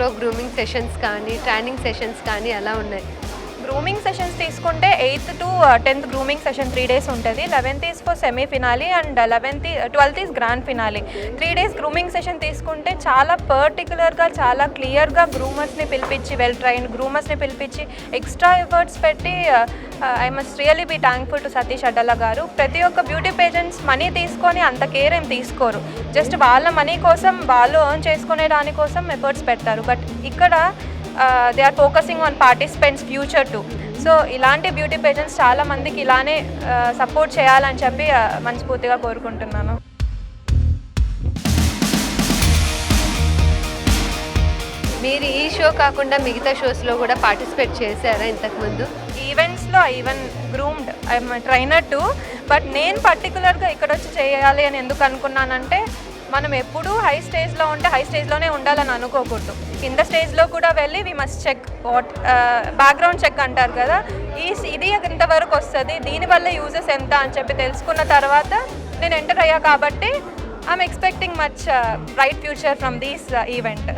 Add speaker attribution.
Speaker 1: షోలో grooming sessions కానీ training sessions కానీ ఎలా ఉన్నాయి?
Speaker 2: గ్రూమింగ్ సెషన్స్ తీసుకుంటే 8th to 10th grooming session 3 days ఉంటుంది. 11th is for semi finale and 12th is grand finale. 3 days grooming session తీసుకుంటే చాలా పర్టికులర్గా చాలా క్లియర్గా గ్రూమర్స్ని పిలిపించి వెల్ ట్రైన్డ్ గ్రూమర్స్ని పిలిపించి ఎక్స్ట్రా ఎఫర్ట్స్ పెట్టి I must really be thankful to Satish Addala garu. ప్రతి ఒక్క బ్యూటీ పేజెంట్స్ మనీ తీసుకొని అంత కేర్ ఏం తీసుకోరు, జస్ట్ వాళ్ళ మనీ కోసం వాళ్ళు ఎర్న్ చేసుకునే దానికోసం ఎఫర్ట్స్ పెడతారు. బట్ ఇక్కడ they are focusing on participants future too. So ఇలాంటి బ్యూటీ పేజెంట్స్ చాలా మందికి ఇలానే సపోర్ట్ చేయాలని చెప్పి మనస్ఫూర్తిగా కోరుకుంటున్నాను.
Speaker 1: మీరు ఈ షో కాకుండా మిగతా షోస్లో కూడా పార్టిసిపేట్ చేశారా ఇంతకుముందు?
Speaker 2: ఈవెంట్స్లో even groomed I'm trainer too. But నేను పర్టికులర్గా ఇక్కడ వచ్చి చేయాలి అని ఎందుకు అనుకున్నానంటే, మనం ఎప్పుడూ హై స్టేజ్లో ఉంటే హై స్టేజ్లోనే ఉండాలని అనుకోకూడదు. కింద స్టేజ్లో కూడా వెళ్ళి we must check what background check అంటారు కదా, ఇది ఎంతవరకు వస్తుంది, దీనివల్ల యూజెస్ ఎంత అని చెప్పి తెలుసుకున్న తర్వాత నేను ఎంటర్ అయ్యా. కాబట్టి I'm expecting much bright future from this event.